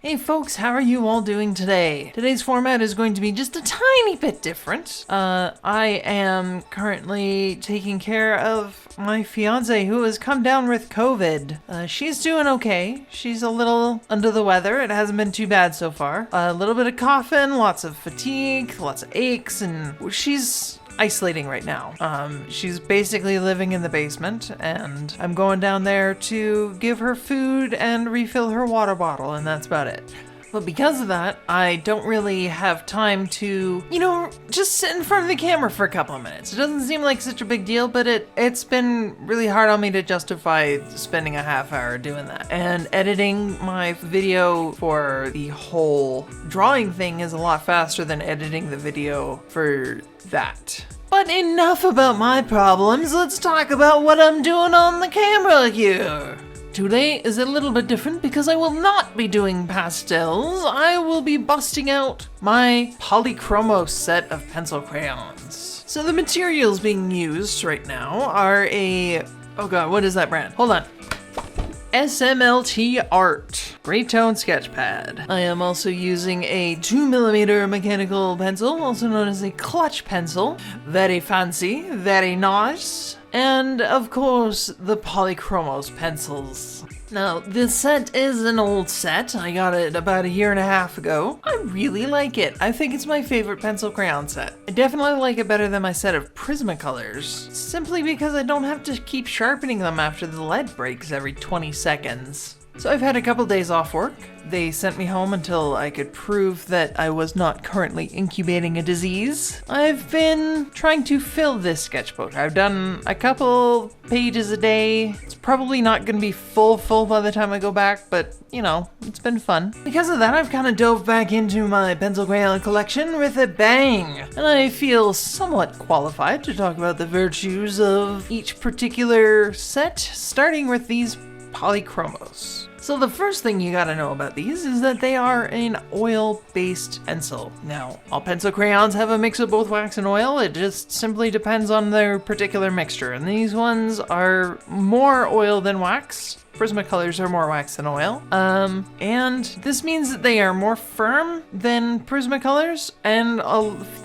Hey folks, how are you all doing today? Today's format is going to be just a tiny bit different. I am currently taking care of my fiance who has come down with COVID. She's doing okay. She's a little under the weather. It hasn't been too bad so far. A little bit of coughing, lots of fatigue, lots of aches, and she's isolating right now. She's basically living in the basement, and I'm going down there to give her food and refill her water bottle, and that's about it. But because of that, I don't really have time to, just sit in front of the camera for a couple of minutes. It doesn't seem like such a big deal, but it's been really hard on me to justify spending a half hour doing that. And editing my video for the whole drawing thing is a lot faster than editing the video for that. But enough about my problems, let's talk about what I'm doing on the camera here. Today is a little bit different because I will not be doing pastels. I will be busting out my Polychromos set of pencil crayons. So the materials being used right now are oh god, what is that brand? Hold on. SMLT Art Greytone sketch pad. I am also using a 2mm mechanical pencil, also known as a clutch pencil. Very fancy, very nice. And of course, the Polychromos pencils. Now, this set is an old set. I got it about 1.5 years ago. I really like it. I think it's my favorite pencil crayon set. I definitely like it better than my set of Prismacolors, simply because I don't have to keep sharpening them after the lead breaks every 20 seconds. So I've had a couple days off work. They sent me home until I could prove that I was not currently incubating a disease. I've been trying to fill this sketchbook. I've done a couple pages a day. It's probably not going to be full by the time I go back, but it's been fun. Because of that, I've kind of dove back into my pencil crayon collection with a bang. And I feel somewhat qualified to talk about the virtues of each particular set, starting with these Polychromos. So the first thing you gotta know about these is that they are an oil-based pencil. Now, all pencil crayons have a mix of both wax and oil. It just simply depends on their particular mixture. And these ones are more oil than wax. Prismacolors are more wax than oil. And this means that they are more firm than Prismacolors, and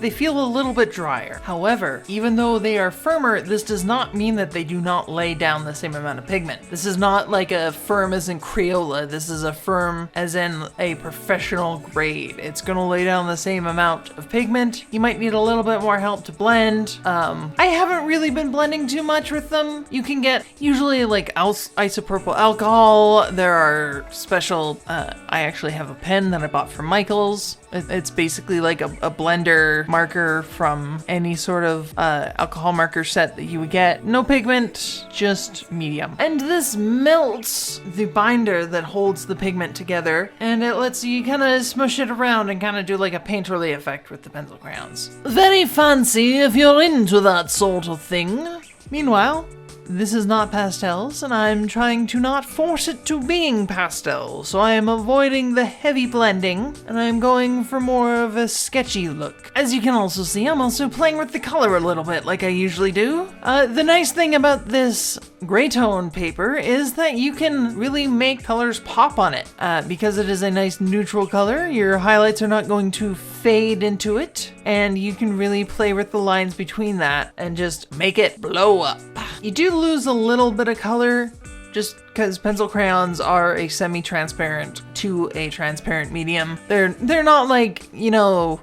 they feel a little bit drier. However, even though they are firmer, this does not mean that they do not lay down the same amount of pigment. This is not like a firm as in Crayola. This is a firm as in a professional grade. It's gonna lay down the same amount of pigment. You might need a little bit more help to blend. I haven't really been blending too much with them. You can get usually like isopropyl alcohol. There are special, I actually have a pen that I bought from Michael's. It's basically like a blender marker from any sort of alcohol marker set that you would get. No pigment, just medium. And this melts the binder that holds the pigment together, and it lets you kind of smush it around and kind of do like a painterly effect with the pencil crayons. Very fancy if you're into that sort of thing. Meanwhile, this is not pastels, and I'm trying to not force it to being pastel, so I am avoiding the heavy blending, and I'm going for more of a sketchy look. As you can also see, I'm also playing with the color a little bit, like I usually do. The nice thing about this Greytone paper is that you can really make colors pop on it. Because it is a nice neutral color, your highlights are not going to fade into it, and you can really play with the lines between that and just make it blow up. You do lose a little bit of color just because pencil crayons are a semi-transparent to a transparent medium. They're not like,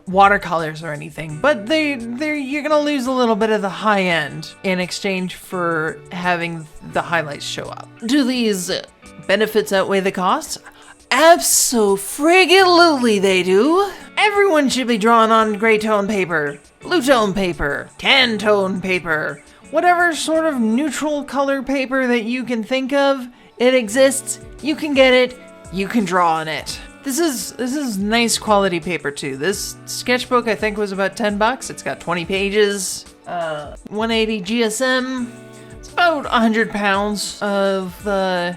watercolors or anything, but you're gonna lose a little bit of the high end in exchange for having the highlights show up. Do these benefits outweigh the costs? Abso-friggin-lutely they do. Everyone should be drawing on Greytone paper, blue tone paper, tan tone paper, whatever sort of neutral color paper that you can think of. It exists, you can get it, you can draw on it. This is nice quality paper too. This sketchbook I think was about $10. It's got 20 pages, 180 GSM. It's about 100 pounds of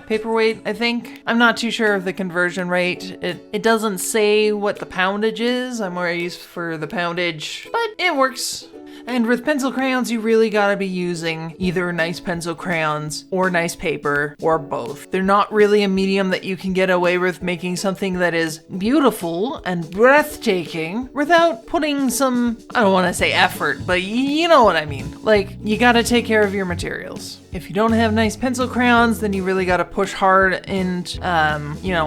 paperweight, I think. I'm not too sure of the conversion rate. It doesn't say what the poundage is. I'm more used for the poundage, but it works. And with pencil crayons, you really gotta be using either nice pencil crayons or nice paper or both. They're not really a medium that you can get away with making something that is beautiful and breathtaking without putting some, I don't want to say effort, but you know what I mean. Like, you gotta take care of your materials. If you don't have nice pencil crayons, then you really gotta push hard and,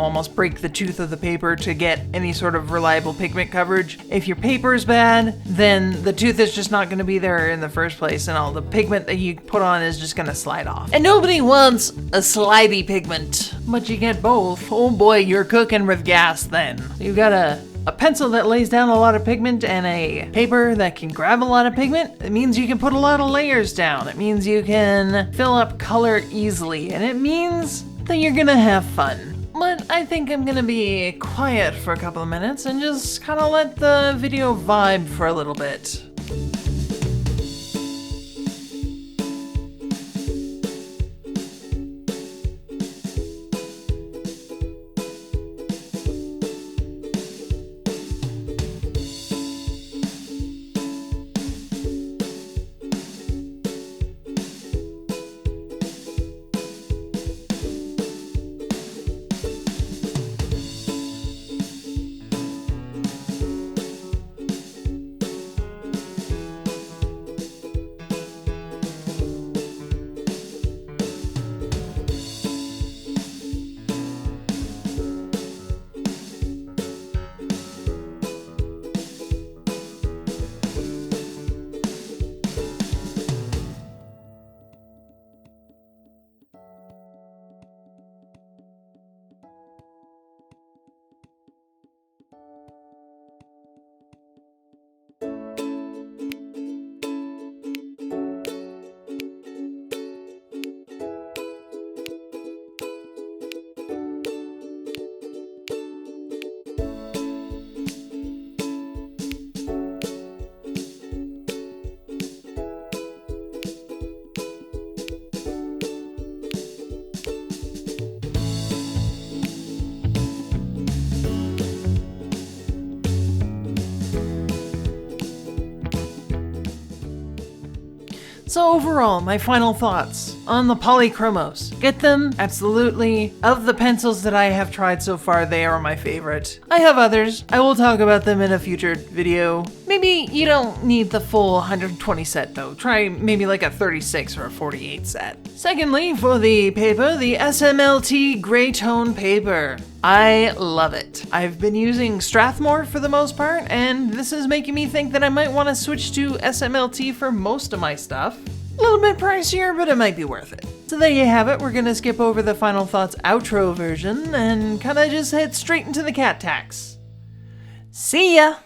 almost break the tooth of the paper to get any sort of reliable pigment coverage. If your paper is bad, then the tooth is just not gonna be there in the first place, and all the pigment that you put on is just gonna slide off. And nobody wants a slidey pigment, but you get both. Oh boy, you're cooking with gas then. You've got a pencil that lays down a lot of pigment and a paper that can grab a lot of pigment. It means you can put a lot of layers down. It means you can fill up color easily, and it means that you're gonna have fun. But I think I'm gonna be quiet for a couple of minutes and just kind of let the video vibe for a little bit. So overall, my final thoughts on the Polychromos. Get them, absolutely. Of the pencils that I have tried so far, they are my favorite. I have others. I will talk about them in a future video. Maybe you don't need the full 120 set though. Try maybe like a 36 or a 48 set. Secondly, for the paper, the SMLT Greytone paper. I love it. I've been using Strathmore for the most part, and this is making me think that I might want to switch to SMLT for most of my stuff. A little bit pricier, but it might be worth it. So there you have it. We're gonna skip over the Final Thoughts outro version and kinda just head straight into the cat tax. See ya!